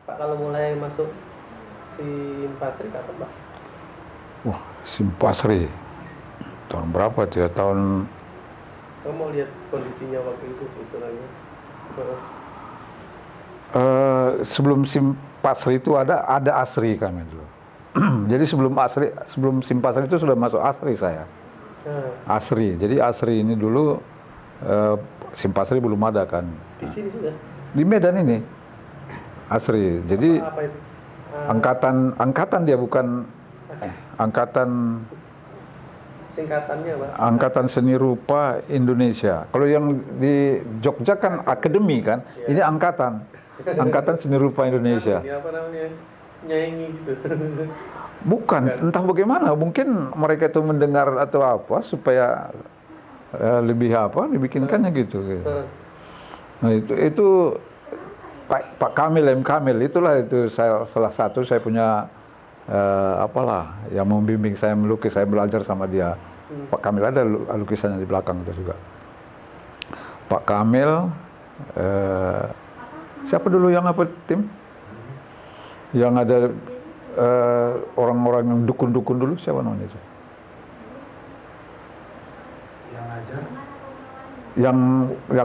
Pak kalau mulai masuk Simpasri kapan Pak? Wah, Simpasri tahun berapa tuh ya? Tahun Kamu mau lihat kondisinya waktu itu sih sebenarnya. sebelum Simpasri itu ada Asri kami dulu. Jadi sebelum Simpasri itu sudah masuk Asri saya. Asri. Jadi Asri ini dulu Simpasri belum ada kan. Di sini sudah. Di Medan ini Asri. Jadi Apa itu? angkatan dia bukan angkatan Singkatannya Pak. Angkatan Seni Rupa Indonesia. Kalau yang di Jogja kan akademi kan, ini angkatan Seni Rupa Indonesia. Ini apa namanya? Nyanyi gitu. Bukan, entah bagaimana, mungkin mereka itu mendengar atau apa supaya lebih apa, dibikinkannya gitu. Nah itu Pak Kamil, M. Kamil, itulah itu salah satu saya punya apalah yang membimbing saya melukis, saya belajar sama dia. Pak Kamil ada lukisannya di belakang itu juga. Pak Kamil, siapa dulu yang apa tim? Yang ada orang-orang yang dukun-dukun dulu, siapa namanya itu? Yang ajar? Yang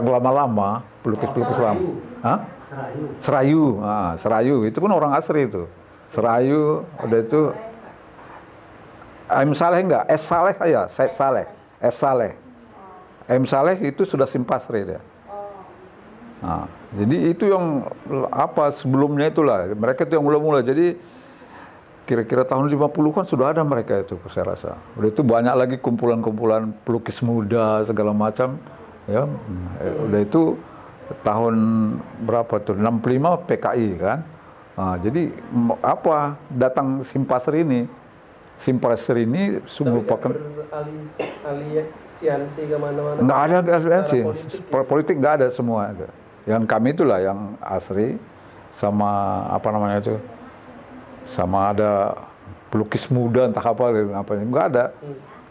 lama-lama, pelukis-pelukis lama. Hah? Serayu. Serayu, Serayu itu pun orang Asri itu. Serayu, udah itu M. Saleh enggak? S. Saleh ya, Said Saleh, S. Saleh. M. Saleh itu sudah Simpasri dia. Nah, jadi itu yang apa sebelumnya itulah, mereka itu yang mula-mula. Jadi kira-kira tahun 50-an sudah ada mereka itu, saya rasa. Udah itu banyak lagi kumpulan-kumpulan pelukis muda segala macam, ya. Udah itu tahun berapa tuh? 65 PKI kan. Nah, jadi apa datang Simpasri ini? Simpasri ini merupakan aliansi kemana-mana. nggak ada aliansi, Politik, politik nggak ada semua. Yang kami itulah yang Asri sama apa namanya itu, sama ada pelukis muda entah apa nggak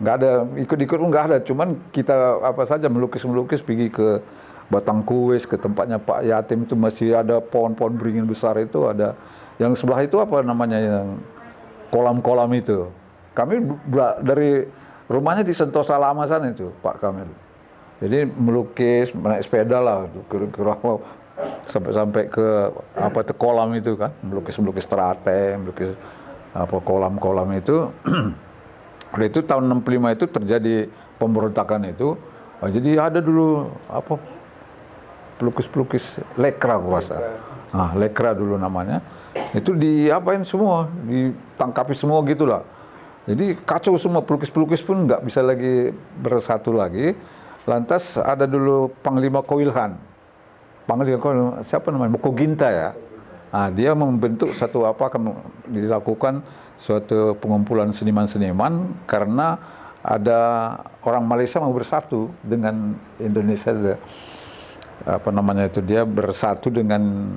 ada ikut-ikut pun nggak ada. Cuman kita apa saja melukis pergi ke Batangkuis, ke tempatnya Pak Yatim itu masih ada pohon-pohon beringin besar itu ada. Yang sebelah itu apa namanya yang kolam-kolam itu. Kami dari rumahnya di Sentosa Lama sana itu Pak Kamil. Jadi melukis, naik sepeda lah, kira-kira sampai ke apa itu kolam itu kan, melukis teratai, melukis apa kolam-kolam itu. Itu tahun 65 itu terjadi pemberontakan itu. Jadi ada dulu apa pelukis lekra kurasa. Nah, lekra dulu namanya. Itu diapain semua, ditangkapi semua gitulah. Jadi kacau semua, pelukis-pelukis pun nggak bisa lagi bersatu lagi. Lantas ada dulu Panglima Koilhan. Siapa namanya? Mokoginta ya. Nah, dia membentuk satu apa akan dilakukan suatu pengumpulan seniman-seniman karena ada orang Malaysia mau bersatu dengan Indonesia. Apa namanya itu, dia bersatu dengan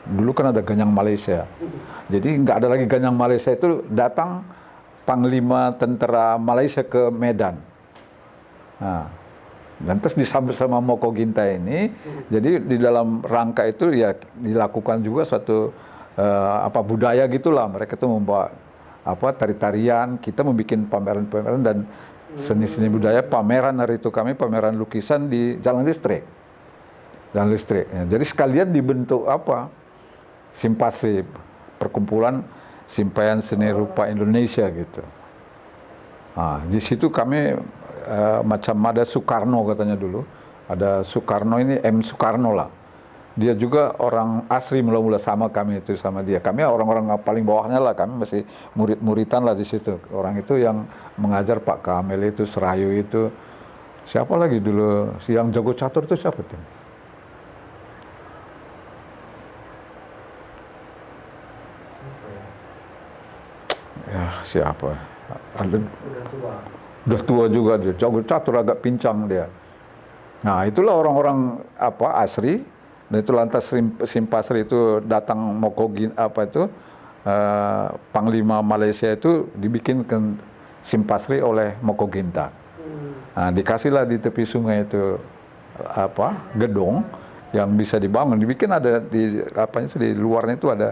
dulu kan ada Ganyang Malaysia. Jadi nggak ada lagi Ganyang Malaysia, itu datang Panglima Tentara Malaysia ke Medan. Nah, dan terus disambut sama Moko Ginta ini. Jadi di dalam rangka itu ya dilakukan juga suatu apa budaya gitulah. Mereka tuh membawa apa tari-tarian, kita membuat pameran-pameran dan seni-seni budaya. Pameran hari itu kami pameran lukisan di Jalan Listrik. Jalan Listrik. Ya, jadi sekalian dibentuk apa? Simpasri, perkumpulan Simpayan Seni Rupa Indonesia gitu. Nah, di situ kami macam ada Soekarno katanya dulu. Ada Soekarno ini, M. Soekarno lah. Dia juga orang Asri mula-mula sama kami itu sama dia. Kami orang-orang paling bawahnya lah, kami masih murid-muridan lah di situ. Orang itu yang mengajar Pak Kamil itu, Serayu itu. Siapa lagi dulu yang jago catur itu siapa tuh? Ya siapa? Udah tua juga dia, jago catur, agak pincang dia. Nah itulah orang-orang apa Asri. Dan itu lantas Simpasri itu datang Mokogin apa itu Panglima Malaysia itu dibikinkan Simpasri oleh Mokoginta. Nah, dikasihlah di tepi sungai itu apa gedung yang bisa dibangun. Dibikin ada di apanya itu di luarnya itu ada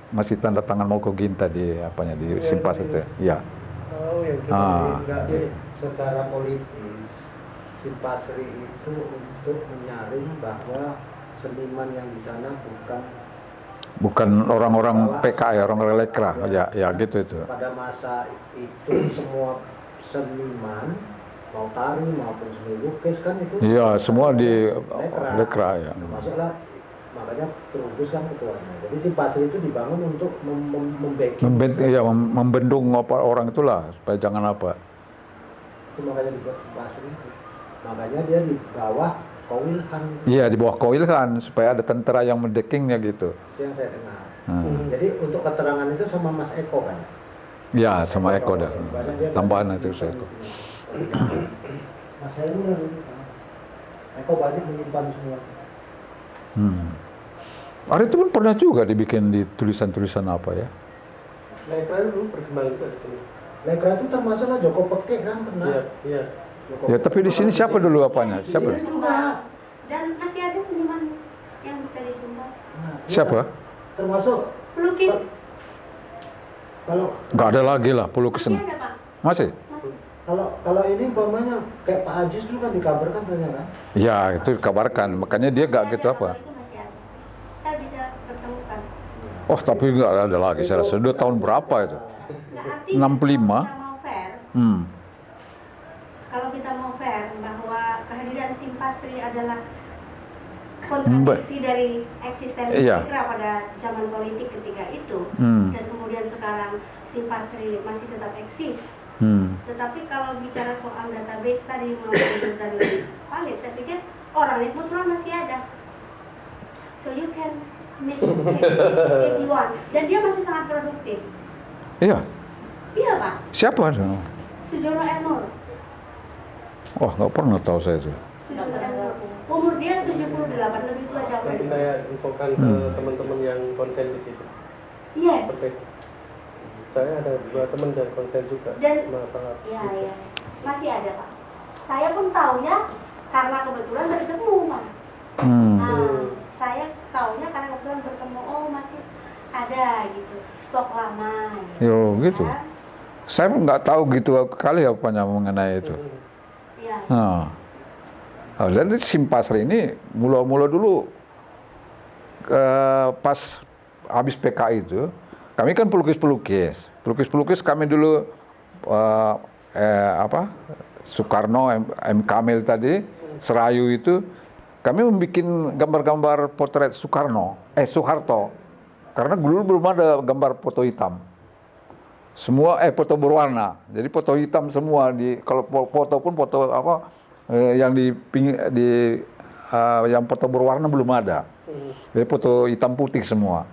masih tanda tangan Moko Ginta di apanya di Simpasri itu. Ya. Oh, yang kita Enggak sih, secara politis Simpasri itu untuk menyaring bahwa seniman yang di sana Bukan orang-orang PKI, orang Lekra. Ya, ya gitu itu. pada masa itu semua seniman mau tari maupun seni lukis kan itu Iya, semua di Lekra. Lekra ya. Termasuklah makanya Trubus kan ketuanya. Jadi Simpasri itu dibangun untuk membacking. Membendung apa orang itulah supaya jangan apa. Itu makanya dibuat Simpasri itu. Makanya dia di bawah Kowilhan. Iya, di bawah Kowilhan supaya ada tentara yang mendekingnya gitu. Itu yang saya dengar. Hmm. Jadi untuk keterangan itu sama Mas Eko kan? Ya, sama Eko dah. Banyak dia Tambahan banyak itu saya Eko. Mas Heru lah gitu. Eko banyak menyimpan semua. Hari itu pun pernah juga dibikin di tulisan-tulisan apa ya? Lekra dulu berkembang juga di sini. Lekra itu termasuklah Joko Pekeh kan pernah. Iya, iya. Joko Ya, Pekeh. tapi di sini siapa dulu apanya? Di Siapa? sini juga. Dan masih ada seniman yang bisa dijumpai. Nah, iya. Siapa? Termasuk Pelukis kalau Nggak ada lagi lah masih pelukis. ada Pak. Masih? Masih. kalau ini umpamanya kayak Pak Ajis dulu kan dikabarkan katanya kan. Ya, itu dikabarkan. Makanya dia nggak Masih gitu ada, apa. kalau itu masih ada. Saya bisa pertemukan. Oh, tapi nggak ada lagi. Saya rasa sudah tahun berapa itu? Nah, artinya 65. kalau kita mau fair, Hmm. kalau kita mau fair bahwa kehadiran Simpasri adalah kontradiksi dari eksistensi Iya. Lekra pada zaman politik ketika itu, Hmm. dan kemudian sekarang Simpasri masih tetap eksis. Tetapi kalau bicara soal database tadi maupun dan valid, saya pikir orangnya kebetulan masih ada. So you can meet him if you want. Dan dia masih sangat produktif. Iya. Iya Pak, Siapa? Sujono Ernur. Wah, nggak pernah tahu saya itu. Sujono Ernur. Umur dia 78, lebih tua jauh Nanti dari saya infokan ke teman-teman yang konsen di situ. Yes. Oke. Saya ada 2 teman yang konsen juga Dan- masalah. Iya, iya. Masih ada Pak. Saya pun taunya karena kebetulan dari ketemu Pak. Nah, saya taunya karena kebetulan bertemu, oh masih ada gitu, stok lama gitu. Yo, gitu. Kan? Saya pun nggak tahu gitu kali apanya mengenai itu. Iya. Nah, dan Simpasri ini mula-mula dulu pas habis PKI itu, kami kan pelukis kami dulu Soekarno, M. Kamil tadi, Serayu itu, kami membuat gambar-gambar potret Soeharto, karena dulu belum ada gambar foto hitam. Semua foto berwarna. Jadi foto hitam semua kalau foto pun foto yang yang foto berwarna belum ada. Jadi foto hitam putih semua.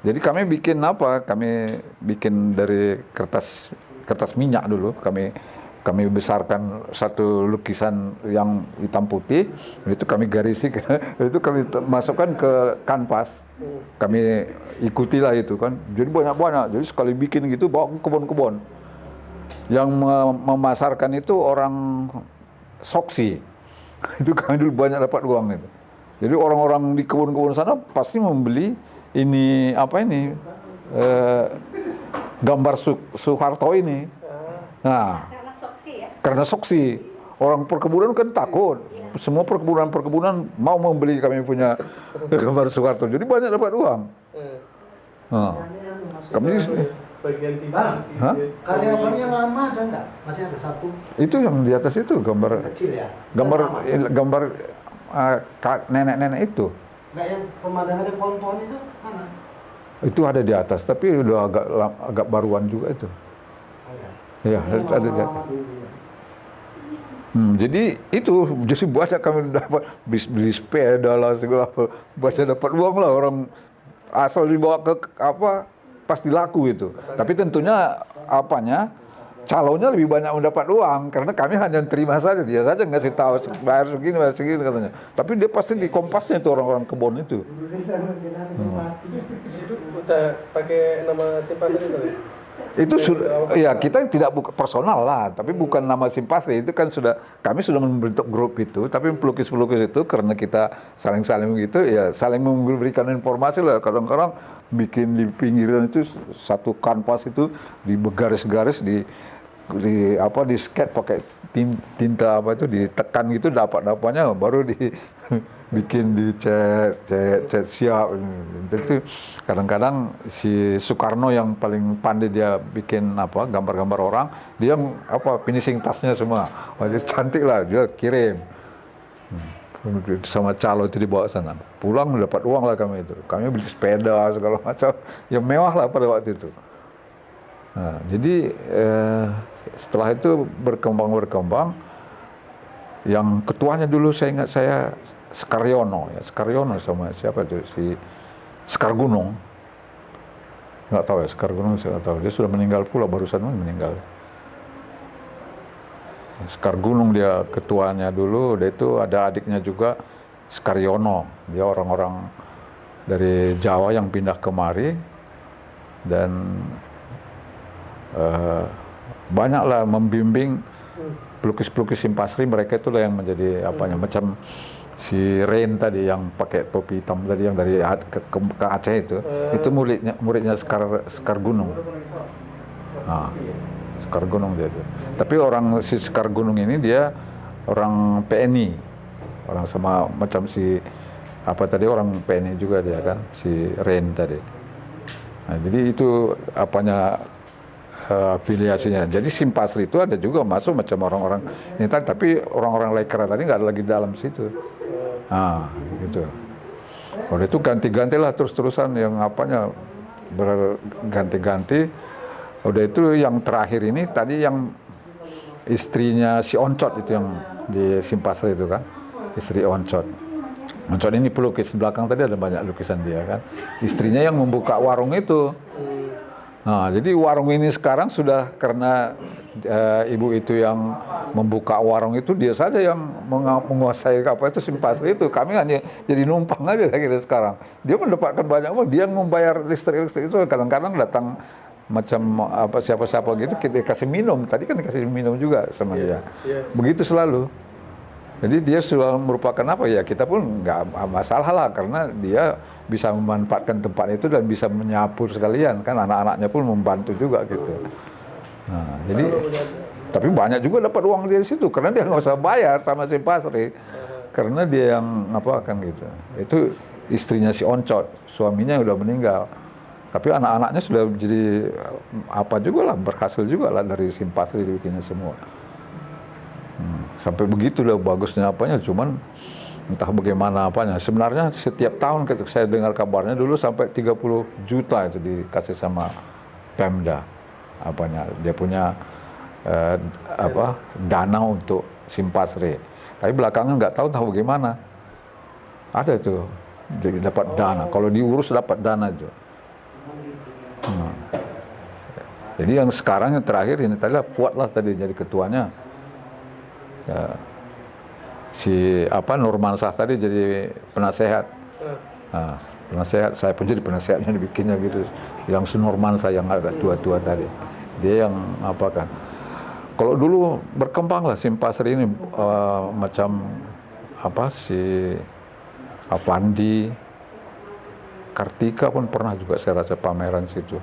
Jadi kami bikin Kami bikin dari kertas minyak dulu. Kami besarkan satu lukisan yang hitam putih, itu kami garisi, itu kami masukkan ke kanvas. Kami ikutilah itu kan. Jadi banyak-banyak. Jadi sekali bikin gitu bawa ke kebun-kebun. Yang memasarkan itu orang Soksi. Itu kami dulu banyak dapat uang itu. Jadi orang-orang di kebun-kebun sana pasti membeli gambar Soeharto ini. Nah, Karena Soksi ya. karena Soksi. Orang perkebunan kan takut. Semua perkebunan mau membeli kami punya gambar Soeharto. Jadi banyak dapat uang. Nah, kami Bagian Bang, divisi. Hah? karya abang yang lama ada nggak? Masih ada satu itu yang di atas itu gambar kecil ya? gambar nenek-nenek itu. Nggak yang pemandangan yang pohon-pohon itu mana? Itu ada di atas, tapi udah agak baruan juga itu. Oh, ya. Ya, Yang ada di atas. lama-lama dulu ya. Jadi itu jadi banyak kami dapat beli sepeda lah segala banyak dapat uang lah orang asal dibawa ke pasti laku itu. Tapi tentunya calonnya lebih banyak mendapat uang karena kami hanya terima saja, dia saja ngasih tahu bayar segini katanya. Tapi dia pasti di kompasnya itu orang-orang kebun itu. Dulu kita harus mati. Itu udah pakai nama Simpasri itu ya? Itu sudah, ya kita tidak buka personal lah, tapi bukan nama Simpasri. Itu kan kami sudah membentuk grup itu, tapi pelukis-pelukis itu karena kita saling-saling begitu, ya saling memberikan informasi lah. Kadang-kadang bikin di pinggiran itu satu kanvas itu di garis-garis di sket pakai tinta apa itu ditekan gitu, dapatnya baru bikin cat siap. Itu kadang-kadang si Soekarno yang paling pandai, dia bikin gambar-gambar orang, dia finishing touch-nya semua. Wah, dia cantik lah, dia kirim sama calo itu dibawa sana. Pulang dapat uang lah kami itu. Kami beli sepeda segala macam, yang mewah lah pada waktu itu. Nah, jadi setelah itu berkembang, yang ketuanya dulu saya ingat Skaryono sama siapa itu, si Sekar Gunung, nggak tahu ya, Sekar Gunung saya nggak tahu, dia sudah meninggal pula, barusan meninggal. Sekar Gunung dia ketuanya dulu, dia itu ada adiknya juga Skaryono, dia orang-orang dari Jawa yang pindah kemari, dan banyaklah membimbing pelukis-pelukis Simpasri. Mereka itulah yang menjadi macam si Rain tadi yang pakai topi hitam tadi yang dari ke Aceh itu muridnya Sekar Gunung. Nah, Sekar Gunung dia itu. Tapi si Sekar Gunung ini dia orang PNI, orang sama macam si orang PNI juga dia kan, si Rain tadi. Nah, jadi itu afiliasinya. Jadi Simpasri itu ada juga masuk macam orang-orang ini tadi, tapi orang-orang Lekra tadi nggak ada lagi dalam situ. Nah, gitu. Udah itu ganti-ganti lah terus-terusan yang berganti-ganti. Udah itu yang terakhir ini tadi yang istrinya si Oncot itu yang di Simpasri itu kan, istri Oncot. Oncot ini pelukis, belakang tadi ada banyak lukisan dia kan. Istrinya yang membuka warung itu. Nah, jadi warung ini sekarang sudah karena ibu itu yang membuka warung itu, dia saja yang menguasai Simpasri itu. Kami hanya jadi numpang aja kira sekarang. Dia mendapatkan banyak uang, dia membayar listrik itu. Kadang-kadang datang macam siapa-siapa gitu, kita kasih minum. Tadi kan dikasih minum juga sama dia. Begitu selalu. Jadi dia sudah merupakan kita pun nggak masalah lah, karena dia bisa memanfaatkan tempat itu dan bisa menyapu sekalian kan, anak-anaknya pun membantu juga gitu. Nah, jadi tapi banyak juga dapat uang dari situ karena dia nggak usah bayar sama Simpasri, karena dia yang gitu. Itu istrinya si Oncot, suaminya udah meninggal, tapi anak-anaknya sudah jadi juga lah, berhasil juga lah dari Simpasri dibikinnya semua. Sampai begitu lah bagusnya cuman entah bagaimana sebenarnya setiap tahun ketika saya dengar kabarnya dulu sampai 30 juta itu dikasih sama Pemda dia punya dana untuk Simpasri, tapi belakangan nggak tahu bagaimana ada itu dapat dana, kalau diurus dapat dana itu. Jadi yang sekarang yang terakhir ini tadi lah Fuad lah tadi jadi ketuanya. Ya, si Nurmansyah tadi jadi penasehat. Nah, penasehat, saya pun jadi penasehatnya dibikinnya gitu. Yang si Nurmansyah yang agak tua-tua tadi, dia yang kalau dulu berkembang lah Simpasri ini macam si Avandi, Kartika pun pernah juga saya rasa pameran situ.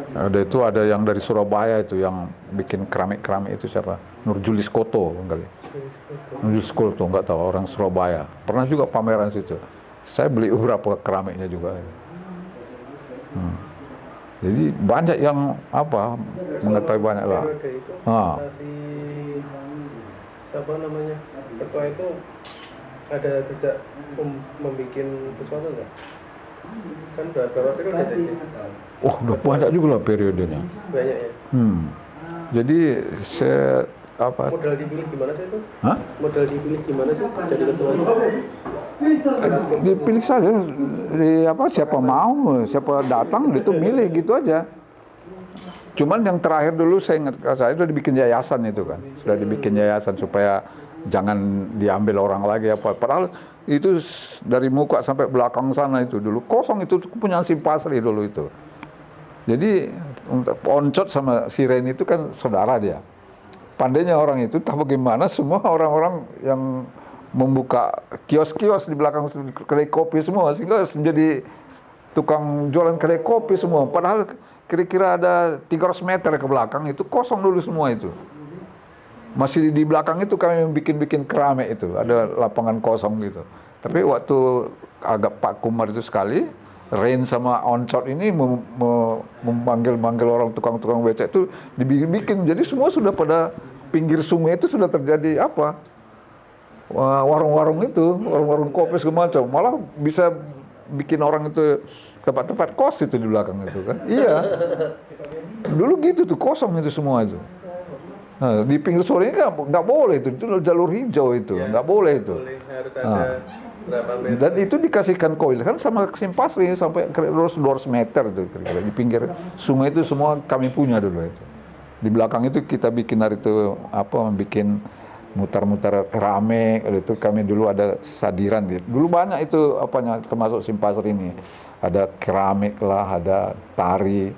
Ada yang dari Surabaya itu yang bikin keramik itu siapa? Nurjulis Koto kali. Nurjulis Koto nggak tahu, orang Surabaya. Pernah juga pameran situ. Saya beli beberapa keramiknya juga. Jadi banyak yang mengetahui banyak lah. Siapa namanya? Ketua itu ada jejak membuat sesuatu nggak? Kan berapa periode tadi? Udah banyak juga lah periodenya. Banyak ya? Jadi saya modal dipilih gimana sih itu? Hah? Modal dipilih gimana sih jadi ketua? Dipilih saja siapa mau, siapa datang itu milih gitu aja. Cuman yang terakhir dulu saya ingat, saya sudah dibikin yayasan itu kan, sudah dibikin yayasan supaya jangan diambil orang lagi padahal itu dari muka sampai belakang sana itu dulu kosong, itu punya Simpasri dulu itu. Jadi untuk Oncot sama si Reni itu kan saudara dia. Pandainya orang itu, tak bagaimana semua orang-orang yang membuka kios-kios di belakang kedai kopi semua, sehingga menjadi tukang jualan kedai kopi semua. Padahal kira-kira ada 300 meter ke belakang itu kosong dulu semua itu. Masih di belakang itu kami bikin keramik itu, ada lapangan kosong gitu. Tapi waktu agak Pak Kumar itu sekali, Rain sama Oncot ini memanggil orang tukang-tukang becak itu dibikin. Jadi semua sudah pada pinggir sungai itu sudah terjadi apa? Warung-warung itu, warung-warung kopi segala macam. Malah bisa bikin orang itu tempat-tempat kos itu di belakang itu kan. Iya. Dulu gitu tuh, kosong itu semua itu. Nah, di pinggir sore ini kan nggak boleh itu jalur hijau itu, nggak boleh itu. Harus ada berapa meter. Dan itu dikasihkan koil kan sama Simpasri sampai 200 meter itu kira-kira. Di pinggir sungai itu semua kami punya dulu itu. Di belakang itu kita bikin hari itu bikin mutar-mutar keramik itu, kami dulu ada sadiran gitu. Dulu banyak itu termasuk Simpasri ini. Ada keramik lah, ada tari,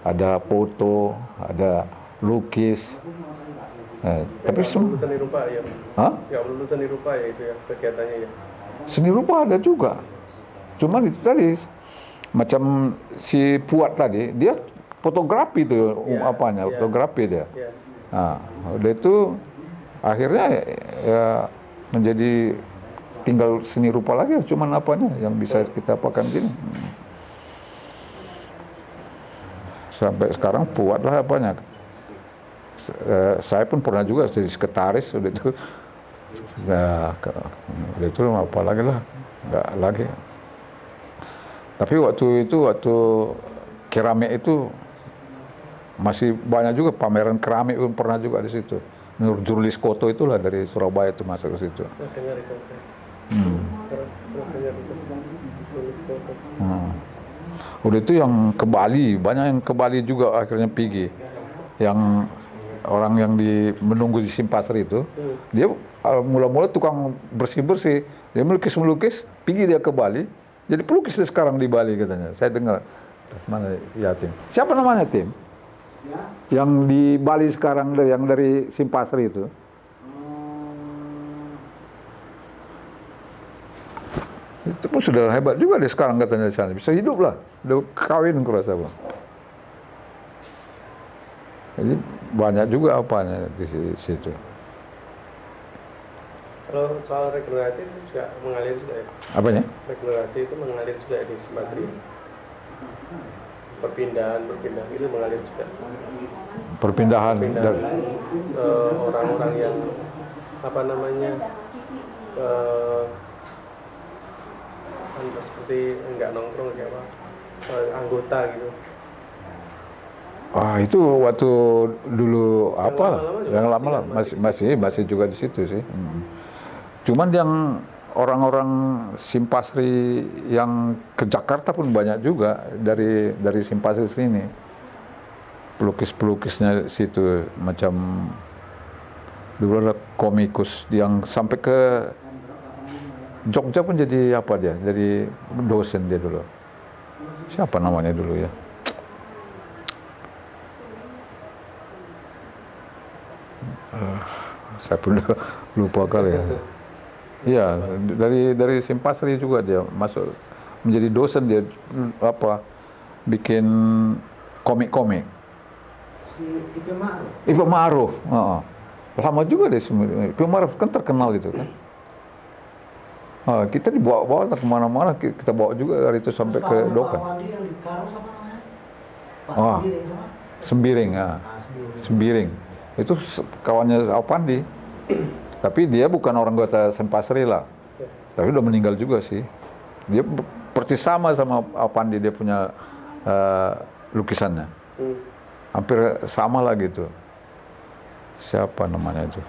ada foto, ada lukis. Tapi lulusan seni rupa ya. Hah? Ya lulusan seni rupa ya itu ya kegiatannya ya. Seni rupa ada juga. Cuman itu tadi macam si Fuad tadi, dia fotografi tuh fotografi dia. Ya. Nah, udah itu akhirnya ya menjadi tinggal seni rupa lagi, cuman apanya yang bisa kita apakan gini. Sampai sekarang Fuad lah apanya. Saya pun pernah juga jadi sekretaris udah itu. Udah itu apa lagi lah, nggak lagi. Tapi waktu keramik itu masih banyak juga pameran keramik pun pernah juga di situ. Nur Jurlis Koto itulah dari Surabaya itu masuk ke situ. Udah itu yang ke Bali, banyak yang ke Bali juga akhirnya pergi. Yang orang yang menunggu di Simpasri itu, dia mula-mula tukang bersih-bersih, dia melukis-melukis, pergi dia ke Bali, jadi pelukis dia sekarang di Bali katanya. Saya dengar, mana ya Tim? Siapa namanya Tim? Ya? Yang di Bali sekarang, yang dari Simpasri itu. Itu pun sudah hebat juga dia sekarang katanya di sana, bisa hidup lah, udah kawin kurasa Bang. Jadi banyak juga apanya di situ. Kalau soal regenerasi itu juga mengalir juga ya? Apanya? Regenerasi itu mengalir juga di Simpasri. Perpindahan itu mengalir juga. Perpindahan orang-orang yang seperti enggak nongkrong kayak anggota gitu. Itu waktu dulu yang lama-lama masih juga di situ sih. Cuman yang orang-orang Simpasri yang ke Jakarta pun banyak juga dari Simpasri sini. Pelukis-pelukisnya situ macam dulu ada komikus yang sampai ke Jogja pun jadi jadi dosen dia dulu. Siapa namanya dulu ya? Saya pun lupa kali ya. Iya, dari Simpasri juga dia masuk menjadi dosen, dia bikin komik-komik. Si Ipe Ma'ruf. Ipe Ma'ruf. Lama juga deh Ipe Ma'ruf kan terkenal gitu kan. Kita dibawa-bawa kemana-mana, kita bawa juga dari itu sampai ke Dokan. Pak Wandi yang di Karo sama namanya? Pak Sembiring sama? Sembiring. Itu kawannya Alpandi. Tapi dia bukan orang kota Simpasri lah. Tapi udah meninggal juga sih. Dia persis sama Alpandi, dia punya lukisannya. Hampir sama lah gitu. Siapa namanya itu?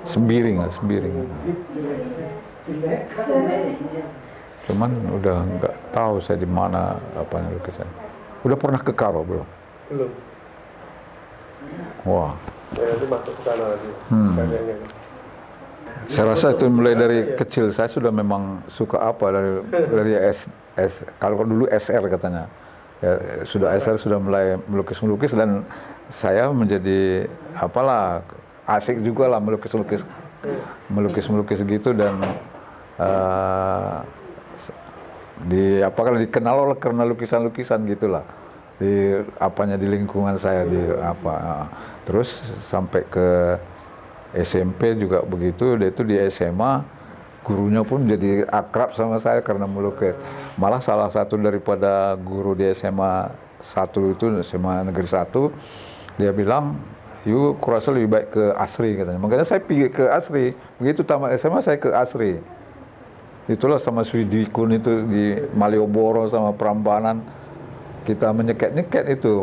Sembiring. Cuman udah nggak tahu saya di mana lukisannya. Udah pernah ke Karo belum? Belum. Wah. Ya, itu masuk ke sana lagi. Saya rasa itu mulai dari kecil saya sudah memang suka dari kalau dulu SR katanya. Ya, sudah SR sudah mulai melukis dan saya menjadi apalah asik juga lah melukis gitu dan dikenal oleh karena lukisan-lukisan gitulah di apanya di lingkungan saya di apa terus sampai ke SMP juga begitu dia itu di SMA gurunya pun jadi akrab sama saya karena melukis malah salah satu daripada guru di SMA 1 itu SMA Negeri 1 dia bilang yuk kurasa lebih baik ke Asri katanya makanya saya pergi ke Asri begitu tamat SMA saya ke Asri. Itulah sama Swidikun itu di Malioboro sama Prambanan kita menyeket-nyeket itu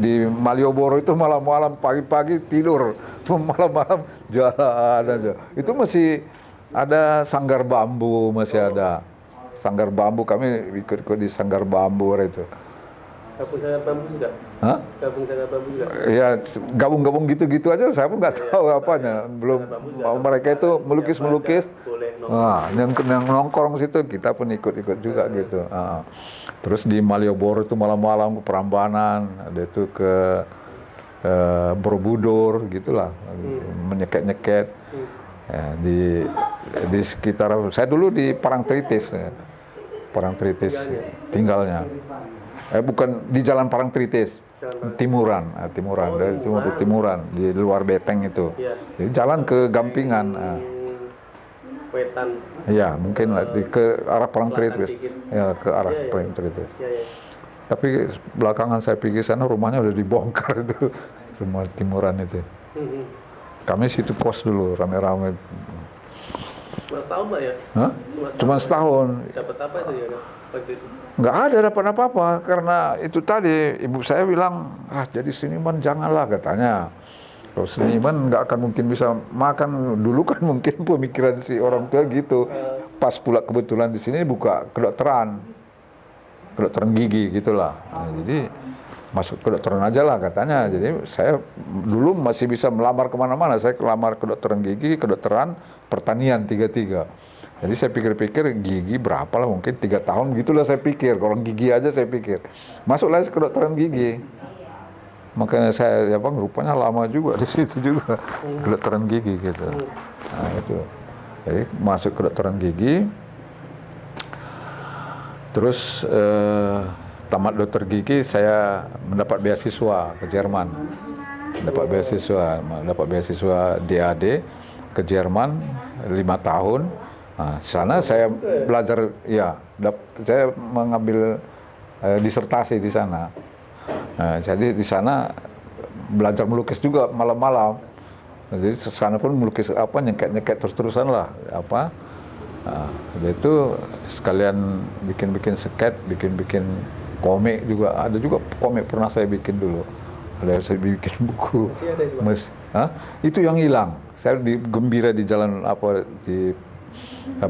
di Malioboro itu malam-malam pagi-pagi tidur malam-malam jalan aja itu masih ada sanggar bambu masih ada sanggar bambu kami ikut di sanggar bambu itu. Gabung sangat bambu juga? Hah? Gabung sangat bambu juga? Ya gabung-gabung gitu-gitu aja saya pun nggak tahu apanya belum mereka itu melukis-melukis. Nah, yang nongkrong situ kita pun ikut-ikut juga gitu. Terus di Malioboro itu malam-malam ke Prambanan, ada itu ke Borobudur gitulah, menyeket-nyeket. Ya, di sekitar saya dulu di Parangtritis tinggalnya. Bukan di Jalan Parangtritis, Timuran dari Timuran di luar Beteng itu. Jadi jalan ke Gampingan. Wetan. Iya, mungkin ke arah Parangtritis. Ya, ke arah Parangtritis. Tapi belakangan saya pergi sana rumahnya udah dibongkar itu. Rumah Timuran itu. Kami situ kos dulu rame-rame. Cuma setahun Pak ya? Hah? Cuma setahun. Dapat apa itu ya waktu itu? Nggak ada dapat apa-apa karena itu tadi ibu saya bilang jadi seniman janganlah katanya. Kalau seniman nggak akan mungkin bisa makan dulu kan mungkin pemikiran si orang tua gitu. Pas pula kebetulan di sini buka kedokteran gigi gitulah. Nah, jadi masuk kedokteran aja lah katanya. Jadi saya dulu masih bisa melamar kemana-mana. Saya melamar kedokteran gigi, kedokteran pertanian 3-3. Jadi saya pikir-pikir gigi berapa lah mungkin 3 tahun gitulah saya pikir. Kalau gigi aja saya pikir. Masuklah ke kedokteran gigi. Makanya saya ya Bang rupanya lama juga di situ juga kedokteran gigi gitu. Nah itu. Jadi masuk kedokteran gigi. Terus tamat dokter gigi saya mendapat beasiswa ke Jerman. Dapat beasiswa DAD ke Jerman 5 tahun. Nah, sana saya belajar, saya mengambil disertasi di sana. Nah, jadi di sana belajar melukis juga malam-malam. Jadi sana pun melukis nyeket-nyeket terus-terusan lah Nah, itu sekalian bikin-bikin sket, bikin-bikin komik juga. Ada juga komik pernah saya bikin dulu. Saya bikin buku. Masih ada itu Pak? Itu yang hilang. Saya gembira di jalan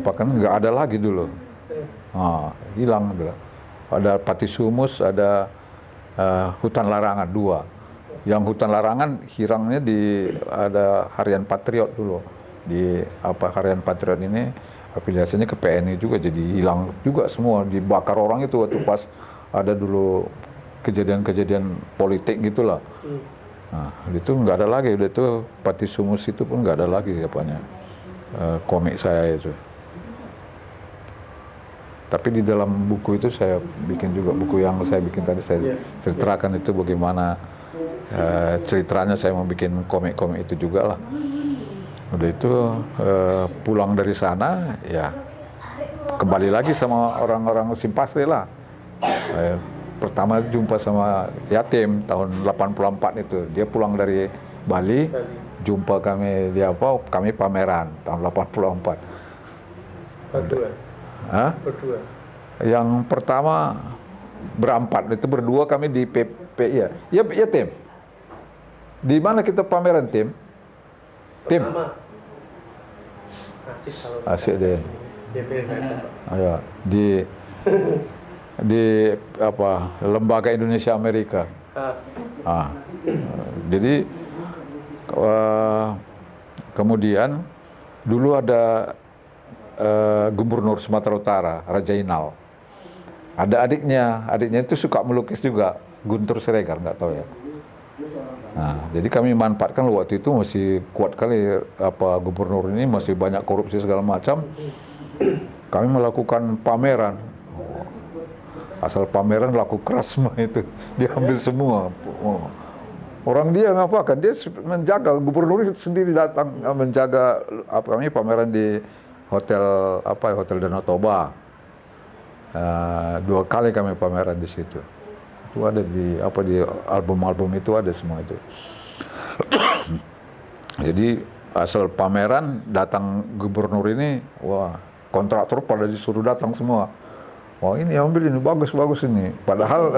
kan nggak ada lagi dulu. Hilang dulu. Ada Pati Sumus, ada Hutan Larangan 2. Yang Hutan Larangan hilangnya ada Harian Patriot dulu. Di Harian Patriot ini afiliasinya ke PNI juga jadi hilang juga semua, dibakar orang itu waktu pas ada dulu kejadian-kejadian politik gitulah. Nah, itu nggak ada lagi, udah itu Pati Sumus itu pun nggak ada lagi komik saya itu. Tapi di dalam buku itu saya bikin juga buku yang saya bikin tadi saya ceritakan itu bagaimana ceritanya saya mau bikin komik-komik itu juga lah. Udah itu pulang dari sana ya kembali lagi sama orang-orang Simpasri lah. Pertama jumpa sama Yatim tahun 84 itu. Dia pulang dari Bali. Jumpa kami kami pameran tahun 84. Berdua? Berdua? Yang pertama berempat, itu berdua kami di PPI ya Tim. Di mana kita pameran Tim? Pertama? Asik deh. Ya, di Lembaga Indonesia Amerika. Jadi kemudian dulu ada Gubernur Sumatera Utara Raja Inal. Ada adiknya itu suka melukis juga, Guntur Siregar, nggak tahu ya. Nah, jadi kami manfaatkan waktu itu masih kuat kali apa gubernur ini masih banyak korupsi segala macam. Kami melakukan pameran. Asal pameran laku keras semua itu, diambil semua. Orang dia ngapakan? Dia menjaga, gubernur sendiri datang menjaga apa namanya pameran di hotel Hotel Danau Toba. 2 kali kami pameran di situ. Itu ada di album-album itu ada semua itu. Jadi asal pameran datang gubernur ini, wah kontraktor pada disuruh datang semua. Wah ini ambil ini bagus ini. Padahal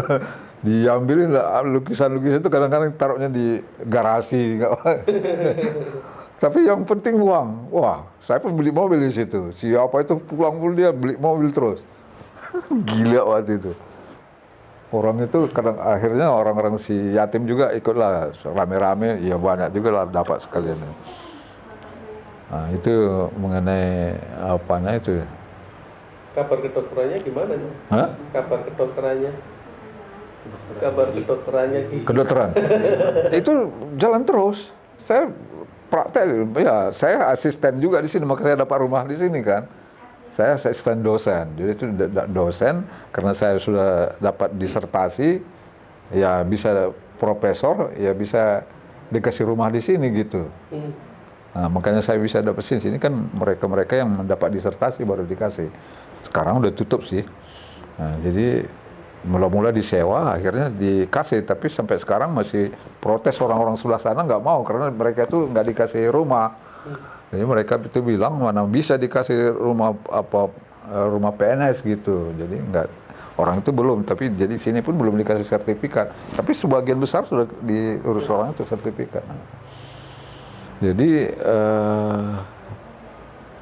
diambilin lukisan-lukisan itu kadang-kadang taruhnya di garasi. Tapi yang penting uang. Wah saya pun beli mobil di situ. Siapa itu pulang dia beli mobil terus. Gila waktu itu. Orang itu akhirnya orang-orang si yatim juga ikutlah rame-rame, ya banyak juga lah dapat sekalian. Nah, itu mengenai apanya itu. Kabar kedokterannya gimana nih? Hah? Kabar kedokterannya? Kabar kedokterannya di Kedokteran. Itu jalan terus. Saya praktek, ya saya asisten juga di sini, maka saya dapat rumah di sini kan. Saya asisten dosen, jadi itu dosen karena saya sudah dapat disertasi, ya bisa profesor, ya bisa dikasih rumah di sini gitu. Nah, makanya saya bisa dapat sini kan mereka-mereka yang mendapat disertasi baru dikasih. Sekarang udah tutup sih. Nah, jadi mula-mula disewa, akhirnya dikasih, tapi sampai sekarang masih protes orang-orang sebelah sana nggak mau karena mereka itu nggak dikasih rumah. Jadi mereka itu bilang mana bisa dikasih rumah rumah PNS gitu. Jadi enggak, orang itu belum, tapi jadi sini pun belum dikasih sertifikat. Tapi sebagian besar sudah diurus orang itu sertifikat. Jadi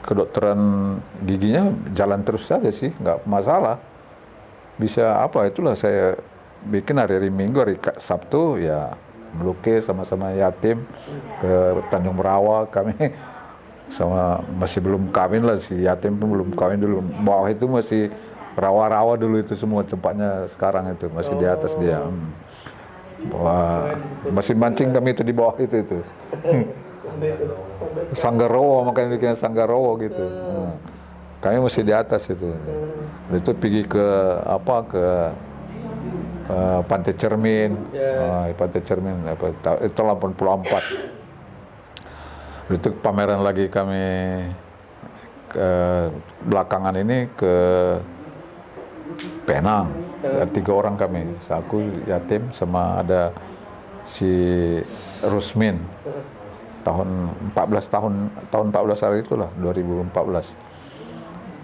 kedokteran giginya jalan terus saja sih, nggak masalah. Bisa itulah saya bikin hari Minggu, hari Sabtu ya melukis sama-sama yatim ke Tanjung Merawa kami. Sama masih belum kawin lah, si yatim pun belum kawin dulu. Bawah itu masih rawa-rawa dulu itu semua tempatnya, sekarang itu masih di atas dia. Wah, masih mancing kami itu di bawah itu. Sanggarowo, makanya bikin Sanggarowo gitu. Kami masih di atas itu. Itu pergi ke Pantai Cermin. Pantai Cermin itu 84. Itu pameran lagi kami belakangan ini ke Penang. Ada 3 orang kami, aku yatim sama ada si Rusmin. Tahun 14 hari itulah 2014.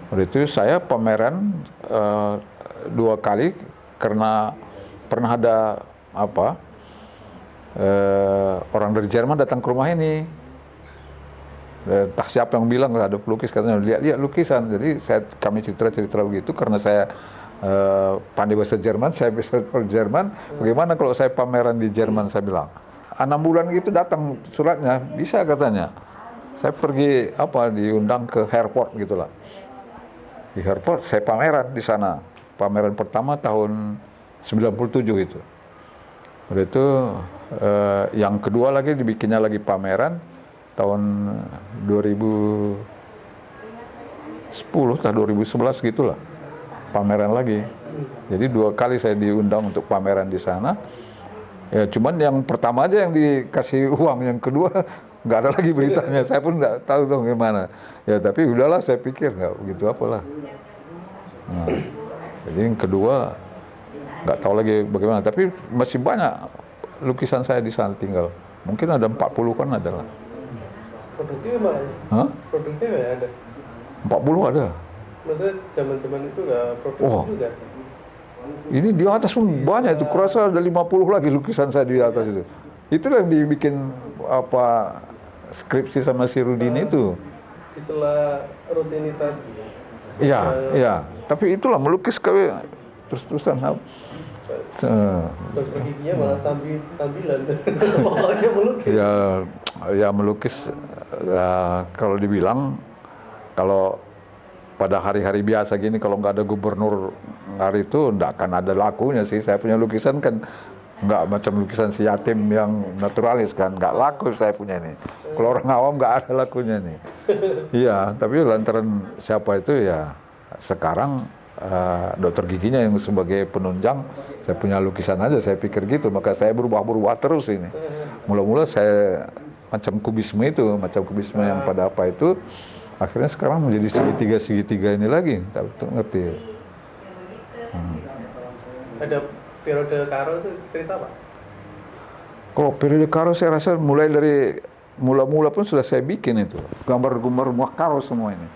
Waktu itu saya pameran 2 kali karena pernah ada orang dari Jerman datang ke rumah ini. Entah siapa yang bilang ada pelukis, katanya lihat lukisan. Jadi kami cerita begitu karena saya pandai bahasa Jerman, saya bisa Jerman. Bagaimana kalau saya pameran di Jerman, saya bilang 6 bulan gitu datang suratnya, bisa katanya. Saya pergi diundang ke airport gitulah. Di airport saya pameran di sana. Pameran pertama tahun 97 itu. Udah itu yang kedua lagi dibikinnya lagi pameran tahun 2010 atau 2011 gitulah, pameran lagi. Jadi 2 kali saya diundang untuk pameran di sana. Ya cuman yang pertama aja yang dikasih uang, yang kedua nggak ada lagi beritanya. Saya pun nggak tahu gimana. Ya tapi udahlah, saya pikir nggak begitu apalah. Nah, jadi yang kedua nggak tahu lagi bagaimana. Tapi masih banyak lukisan saya di sana tinggal. Mungkin ada 40-an ada lah. Produktif malah ya? Hah? Produktif ya ada? 40 ada. Maksudnya zaman-zaman itu nggak produktif juga? Ini di atas pun banyak itu, kurasa ada 50 lagi lukisan saya di atas itu. Itu yang dibikin skripsi sama si Rudin itu. Di sela rutinitas. Iya. Tapi itulah melukis terus-terusan. Dokter giginya malah sambilan. Pokoknya melukis. Ya melukis. Kalau dibilang, kalau pada hari-hari biasa gini kalau nggak ada gubernur hari itu nggak akan ada lakunya sih. Saya punya lukisan kan nggak macam lukisan si yatim yang naturalis kan, nggak laku saya punya ini. Kalau orang awam nggak ada lakunya nih. Iya, tapi lantaran siapa itu ya sekarang dokter giginya yang sebagai penunjang, saya punya lukisan aja, saya pikir gitu, maka saya berubah-berubah terus ini. Mula-mula saya macam kubisme itu, macam kubisme yang pada apa itu, akhirnya sekarang menjadi segitiga ini lagi, tak betul ngerti. Ada periode Karo itu cerita apa? Kalau periode Karo saya rasa mulai dari mula-mula pun sudah saya bikin itu, gambar-gambar rumah Karo semua ini.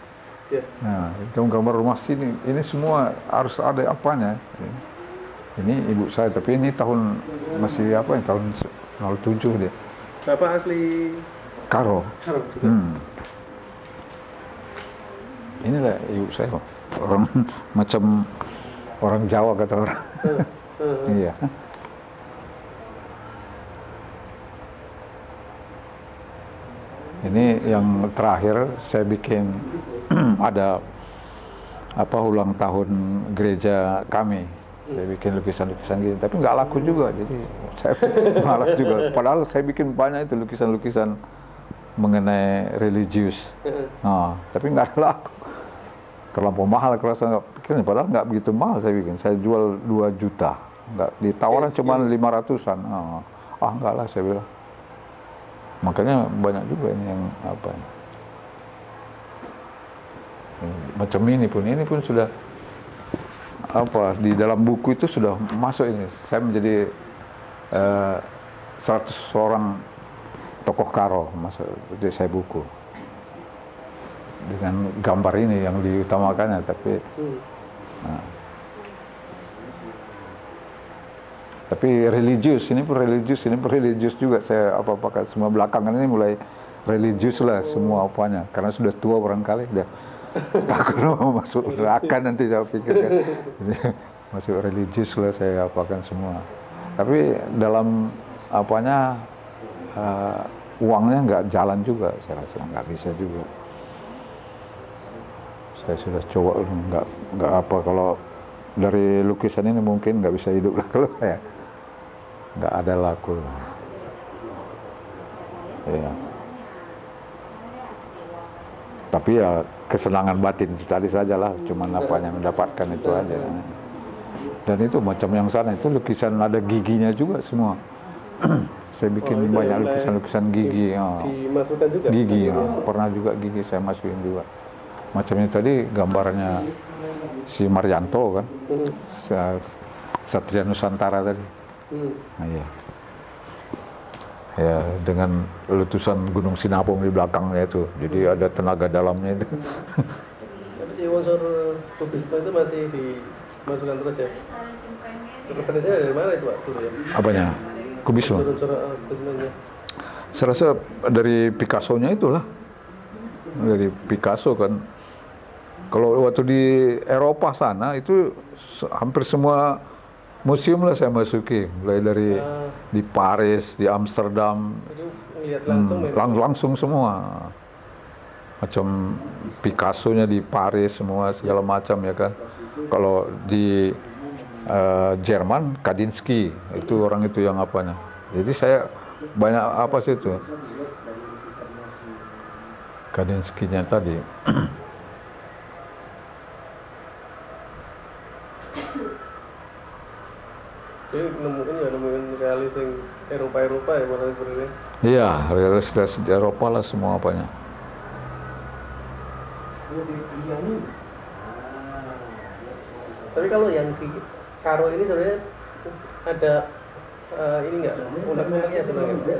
Ya. Nah, itu gambar rumah sini, ini semua harus ada apanya. Ini ibu saya, tapi ini tahun masih apa ya, tahun 07 dia. Bapak asli Karo. Karo juga. Inilah ibu saya, orang macam orang Jawa kata orang. Iya. Ini yang terakhir saya bikin ada apa ulang tahun gereja kami. Saya bikin lukisan-lukisan gitu, tapi nggak laku juga, jadi saya malas juga. Padahal saya bikin banyak itu lukisan-lukisan mengenai religius, tapi nggak ada laku. Terlampau mahal, kerasa nggak pikirin. Padahal nggak begitu mahal saya bikin. Saya jual 2 juta, nggak ditawaran cuma 500-an. Nggak lah saya bilang. Makanya banyak juga ini yang apa? Macam ini pun sudah apa di dalam buku itu sudah masuk ini. Saya menjadi 100 orang tokoh Karo masuk di saya buku dengan gambar ini yang diutamakannya, tapi tapi religius ini pun religius juga. Saya apa-apa semua belakangan ini mulai religius lah semua apanya, karena sudah tua barangkali udah takut mau masuk neraka nanti saya pikirkan. Masuk religius lah saya apakan semua. Tapi dalam apanya uangnya nggak jalan juga, saya rasa nggak bisa juga. Saya sudah coba nggak apa, kalau dari lukisan ini mungkin nggak bisa hidup lah kalau saya nggak ada laku. Ya. Tapi ya kesenangan batin itu tadi sajalah, cuman apanya mendapatkan itu aja. Dan itu macam yang sana itu lukisan ada giginya juga semua. Saya bikin banyak lukisan-lukisan gigi. Dimasukkan juga? Gigi, pernah juga gigi saya masukin juga. Macamnya tadi gambarnya si Maryanto kan, Satria Nusantara tadi. Nah, iya. Ya, dengan letusan Gunung Sinabung di belakangnya itu, jadi ada tenaga dalamnya itu. Tapi si unsur kubisme itu masih dimasukkan terus ya? Referensinya dari mana itu Pak dulu ya? Apanya? Kubisme? Unsur kubismenya? Saya rasa dari Picasso-nya itulah. Dari Picasso kan. Kalau waktu di Eropa sana itu hampir semua museum lah saya masuki, mulai dari di Paris, di Amsterdam, langsung semua. Macam Picasso-nya di Paris semua segala macam ya kan. Kalau di Jerman, Kandinsky itu orang itu yang apanya. Jadi saya banyak apa sih itu Kandinsky-nya tadi. Jadi nemuin realis yang Eropa ya malah sebenarnya. Iya, realis di Eropa lah semua apanya. Tapi kalau yang di Karo ini sebenarnya ada ini nggak unek-uneknya sebenarnya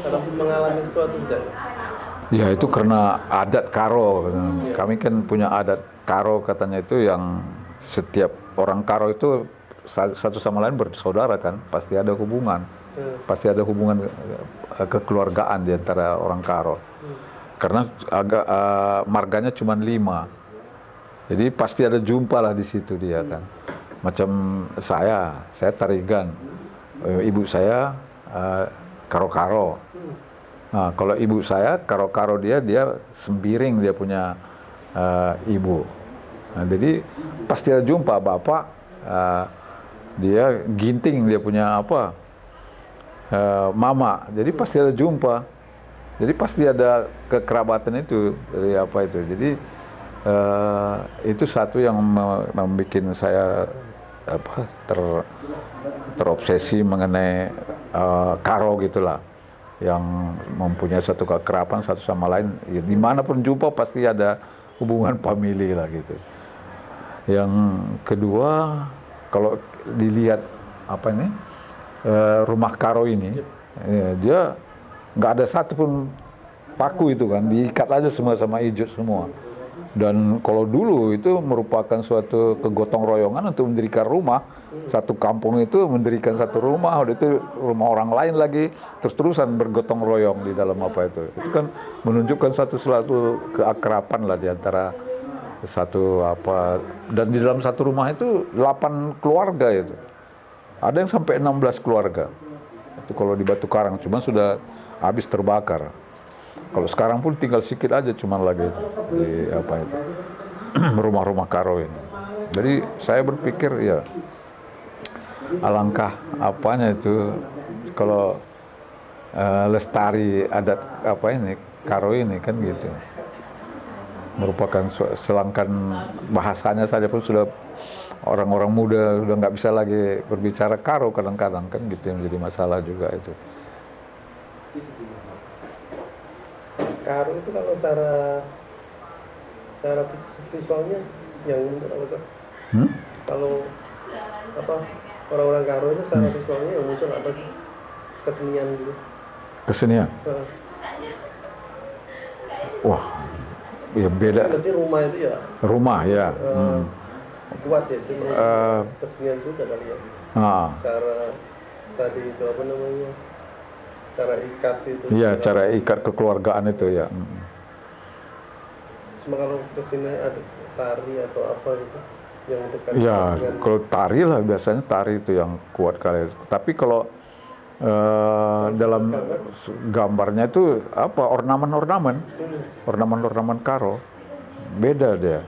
kalau mengalami sesuatu tidak? Ya itu karena adat Karo. Kami kan punya adat Karo katanya itu yang setiap orang Karo itu satu sama lain bersaudara kan, pasti ada hubungan, pasti ada hubungan kekeluargaan di antara orang Karo. Karena marganya cuma 5, jadi pasti ada jumpa lah di situ dia kan. Macam saya Tarigan, ibu saya Karo-Karo. Nah, kalau ibu saya Karo-Karo dia Sembiring, dia punya ibu. Nah, jadi pasti ada jumpa bapak, dia ginting, dia punya apa, mama, jadi pasti ada jumpa. Jadi pasti ada kekerabatan itu dari apa itu. Jadi itu satu yang membuat saya apa, terobsesi mengenai karo gitulah, yang mempunyai satu kekeraban satu sama lain. Ya, dimanapun jumpa pasti ada hubungan famili lah gitu. Yang kedua, kalau dilihat apa ini rumah karo ini, ya, dia nggak ada satupun paku itu kan, diikat aja semua sama ijut semua. Dan kalau dulu itu merupakan suatu kegotong royongan untuk mendirikan rumah. Satu kampung itu mendirikan satu rumah, udah itu rumah orang lain lagi, terus-terusan bergotong royong di dalam apa itu. Itu kan menunjukkan suatu keakraban lah di antara satu apa, dan di dalam satu rumah itu 8 keluarga itu. Ada yang sampai 16 keluarga. Itu kalau di Batu Karang, cuman sudah habis terbakar. Kalau sekarang pun tinggal sedikit aja cuman lagi itu, di apa itu rumah-rumah karo ini. Jadi saya berpikir ya alangkah apanya itu kalau lestari adat apa ini karo ini kan gitu. Merupakan selangkan bahasanya saja pun sudah orang-orang muda sudah nggak bisa lagi berbicara karo kadang-kadang kan gitu, yang menjadi masalah juga itu. Karo itu kalau cara visualnya yang muncul apa sih? Kalau apa orang-orang karo itu secara visualnya yang muncul apa sih? Kesenian gitu. Kesenian? Wah, ya beda. Pasti rumah itu ya. Rumah ya. Kuat ya itu. Kesenian juga kali ya. Cara tadi itu apa namanya? Cara ikat itu. Iya, cara ikat kekeluargaan itu ya. Cuma kalau kesini ada tari atau apa gitu yang dekat. Ya, kalau tari lah biasanya tari itu yang kuat kali. Tapi kalau dalam gambarnya itu apa, ornamen-ornamen karo beda dia.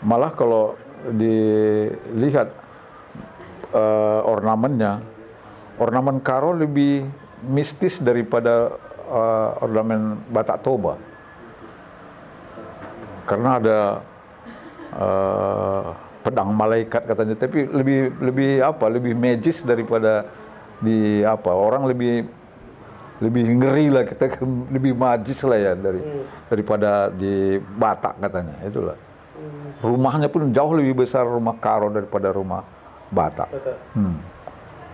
Malah kalau dilihat ornamen karo lebih mistis daripada ornamen Batak Toba, karena ada pedang malaikat katanya, tapi lebih magis daripada di apa, orang lebih ngeri lah, kita lebih magis lah ya daripada di Batak katanya, itulah. Rumahnya pun jauh lebih besar rumah karo daripada rumah Batak.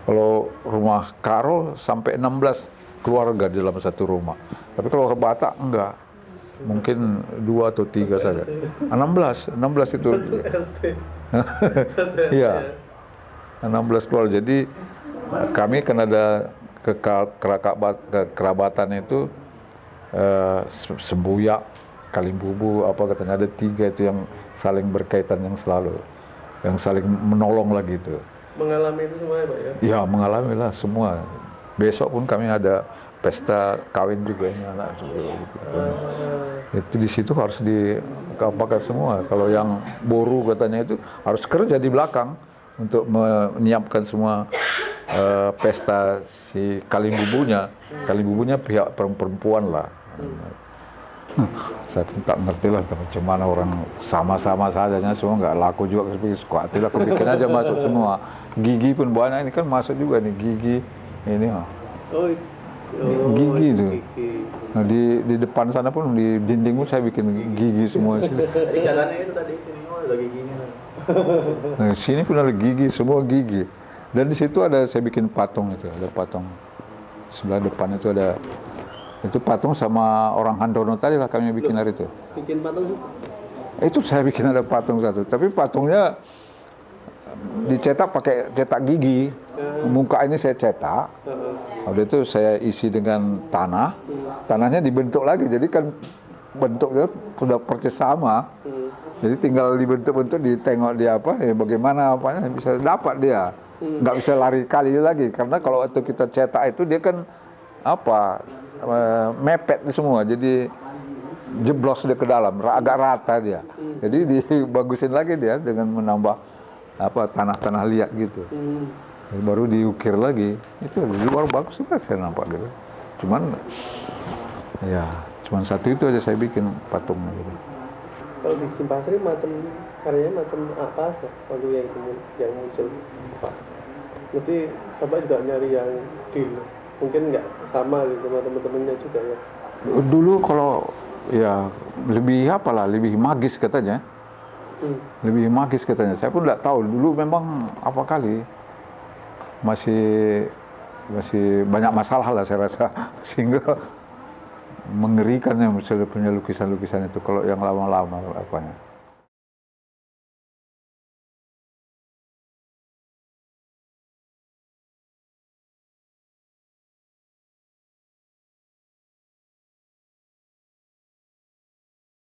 Kalau rumah karo sampai 16 keluarga di dalam satu rumah. Tapi kalau orang Batak enggak. Mungkin 2 atau 3 saja. 16 itu. Iya. 16 keluarga. Jadi kami kan ada kekerabatan itu Sembuyak, Kalimbubu, apa katanya ada 3 itu yang saling berkaitan, yang selalu yang saling menolong lagi itu. Mengalami itu semua ya Pak ya? Ya, mengalami lah semua. Besok pun kami ada pesta kawin juga ini anak juga. Itu di situ harus diapakan semua. Kalau yang boru katanya itu harus kerja di belakang untuk menyiapkan semua pesta si Kalimbubunya. Kalimbubunya pihak perempuan lah. Saya pun tak ngerti lah macam mana orang sama-sama sajanya semua nggak laku juga, suka hati lah, aku bikin aja masuk semua. Gigi pun banyak, ini kan masuk juga nih gigi ini. Gigi itu. Nah, di depan sana pun di dinding pun saya bikin gigi semua sini. Tadi jalannya itu tadi sini ada giginya. Nah, sini pun ada gigi, semua gigi. Dan di situ ada saya bikin patung itu, ada patung sebelah depan itu ada. Itu patung sama orang Handono tadi lah kami bikin hari itu. Bikin patung? Itu saya bikin ada patung satu. Tapi patungnya dicetak pakai cetak gigi. Muka ini saya cetak. Waktu itu saya isi dengan tanah. Tanahnya dibentuk lagi. Jadi kan bentuknya sudah persis sama. Jadi tinggal dibentuk-bentuk, ditengok dia apa, ya bagaimana apanya bisa dapat dia. Nggak bisa lari kali lagi. Karena kalau waktu kita cetak itu dia kan apa, mepet semua, jadi jeblos dia ke dalam, agak rata dia. Jadi dibagusin lagi dia dengan menambah tanah-tanah liat gitu. Baru diukir lagi. Itu di luar bagus juga saya nampak gitu. Cuman satu itu aja saya bikin patungnya gitu. Kalau di Simpasri macam karyanya macam apa aja waktu yang muncul Pak? Mesti Bapak juga nyari yang deal, mungkin nggak sama gitu sama teman-temannya juga ya? Dulu kalau lebih magis katanya. Lebih magis katanya. Saya pun nggak tahu. Dulu memang apa kali masih banyak masalah lah saya rasa, sehingga mengerikan yang punya lukisan-lukisan itu kalau yang lama-lama apanya.